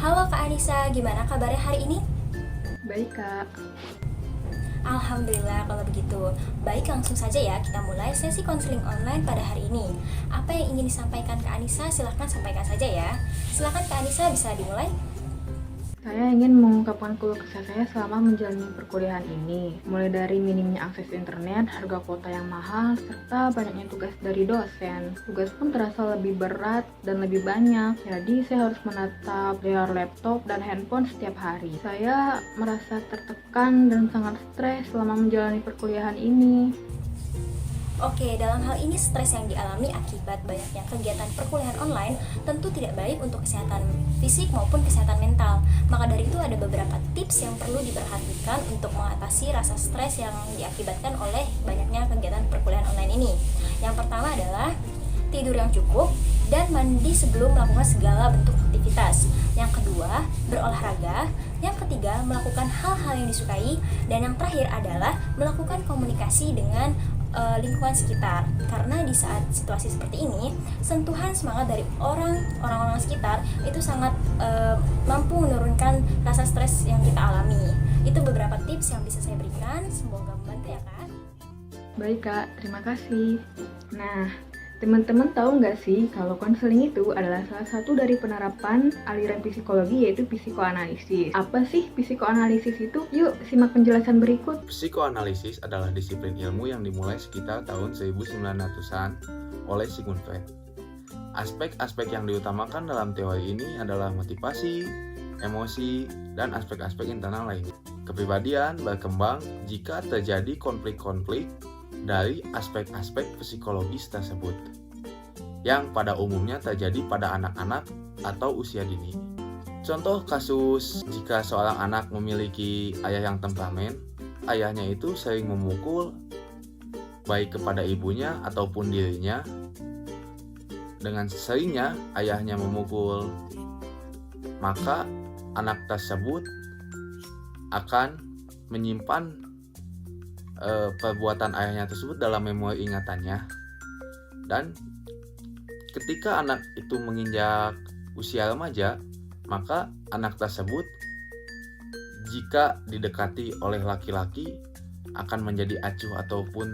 Halo Kak Anissa, gimana kabarnya hari ini? Baik, Kak. Alhamdulillah kalau begitu. Baik, langsung saja ya kita mulai sesi konseling online pada hari ini. Apa yang ingin disampaikan Kak Anissa, silahkan sampaikan saja ya. Silahkan Kak Anissa, bisa dimulai. Saya ingin mengungkapkan keluh kesah saya selama menjalani perkuliahan ini, mulai dari minimnya akses internet, harga kuota yang mahal, serta banyaknya tugas dari dosen. Tugas pun terasa lebih berat dan lebih banyak, jadi saya harus menatap layar laptop dan handphone setiap hari. Saya merasa tertekan dan sangat stres selama menjalani perkuliahan ini. Oke, dalam hal ini stres yang dialami akibat banyaknya kegiatan perkuliahan online tentu tidak baik untuk kesehatan fisik maupun kesehatan mental. Maka dari itu ada beberapa tips yang perlu diperhatikan untuk mengatasi rasa stres yang diakibatkan oleh banyaknya kegiatan perkuliahan online ini. Yang pertama adalah tidur yang cukup dan mandi sebelum melakukan segala bentuk aktivitas. Yang kedua, berolahraga. Yang ketiga, melakukan hal-hal yang disukai. Dan yang terakhir adalah melakukan komunikasi dengan lingkungan sekitar, karena di saat situasi seperti ini sentuhan semangat dari orang-orang sekitar itu sangat mampu menurunkan rasa stres yang kita alami. Itu beberapa tips yang bisa saya berikan, semoga membantu ya Kak. Baik, Kak. Terima kasih. Nah, teman-teman tahu nggak sih kalau konseling itu adalah salah satu dari penerapan aliran psikologi, yaitu psikoanalisis. Apa sih psikoanalisis itu? Yuk simak penjelasan berikut. Psikoanalisis adalah disiplin ilmu yang dimulai sekitar tahun 1900-an oleh Sigmund Freud. Aspek-aspek yang diutamakan dalam teori ini adalah motivasi, emosi, dan aspek-aspek internal lainnya. Kepribadian berkembang jika terjadi konflik-konflik dari aspek-aspek psikologis tersebut, yang pada umumnya terjadi pada anak-anak atau usia dini. Contoh kasus, jika seorang anak memiliki ayah yang temperamen, ayahnya itu sering memukul baik kepada ibunya ataupun dirinya. Dengan seringnya ayahnya memukul, maka anak tersebut akan menyimpan perbuatan ayahnya tersebut dalam memori ingatannya, dan ketika anak itu menginjak usia remaja, maka anak tersebut jika didekati oleh laki-laki akan menjadi acuh ataupun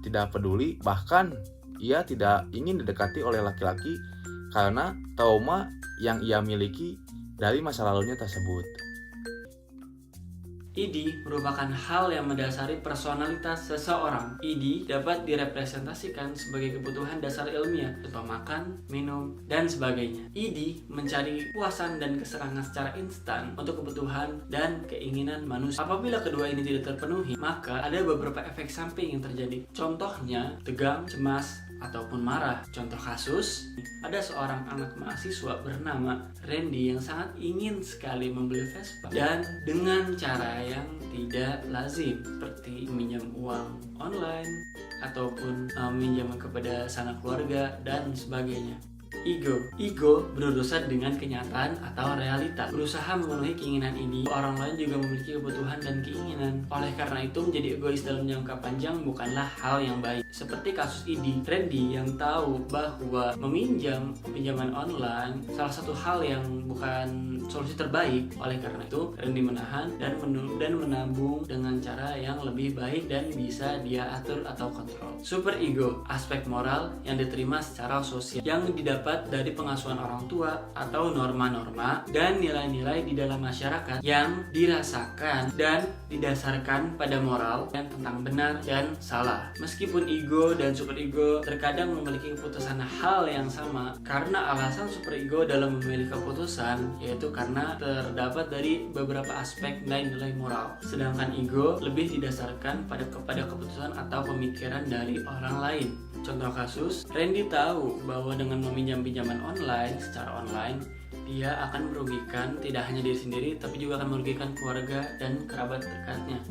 tidak peduli, bahkan ia tidak ingin didekati oleh laki-laki karena trauma yang ia miliki dari masa lalunya tersebut. ID merupakan hal yang mendasari personalitas seseorang. ID dapat direpresentasikan sebagai kebutuhan dasar ilmiah, berupa makan, minum, dan sebagainya. ID mencari kepuasan dan kesenangan secara instan untuk kebutuhan dan keinginan manusia. Apabila kedua ini tidak terpenuhi, maka ada beberapa efek samping yang terjadi. Contohnya, tegang, cemas, ataupun marah. Contoh kasus, ada seorang anak mahasiswa bernama Randy yang sangat ingin sekali membeli Vespa, dan dengan cara yang tidak lazim, seperti meminjam uang online ataupun meminjam kepada sanak keluarga dan sebagainya. Ego berurusan dengan kenyataan atau realita, berusaha memenuhi keinginan ini. Orang lain juga memiliki kebutuhan dan keinginan. Oleh karena itu, menjadi egois dalam jangka panjang bukanlah hal yang baik. Seperti kasus ini, Randy yang tahu bahwa meminjam pinjaman online salah satu hal yang bukan solusi terbaik. Oleh karena itu, Randy menahan dan menabung dengan cara yang lebih baik dan bisa dia atur atau kontrol. Super ego, aspek moral yang diterima secara sosial, yang didapat dari pengasuhan orang tua atau norma-norma dan nilai-nilai di dalam masyarakat yang dirasakan dan didasarkan pada moral yang tentang benar dan salah. Meskipun ego dan super ego terkadang memiliki keputusan hal yang sama, karena alasan super ego dalam memilih keputusan yaitu karena terdapat dari beberapa aspek nilai-nilai moral, sedangkan ego lebih didasarkan pada keputusan atau pemikiran dari orang lain. Contoh kasus, Randy tahu bahwa dengan meminjam pinjaman online secara online, dia akan merugikan tidak hanya diri sendiri, tapi juga akan merugikan keluarga dan kerabat dekatnya.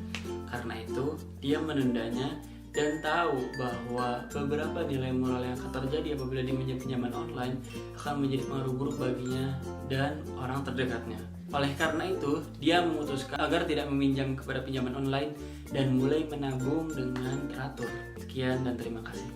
Karena itu, dia menundanya dan tahu bahwa beberapa nilai moral yang akan terjadi apabila dia pinjaman online akan menjadi pengaruh buruk baginya dan orang terdekatnya. Oleh karena itu, dia memutuskan agar tidak meminjam kepada pinjaman online dan mulai menabung dengan teratur. Sekian dan terima kasih.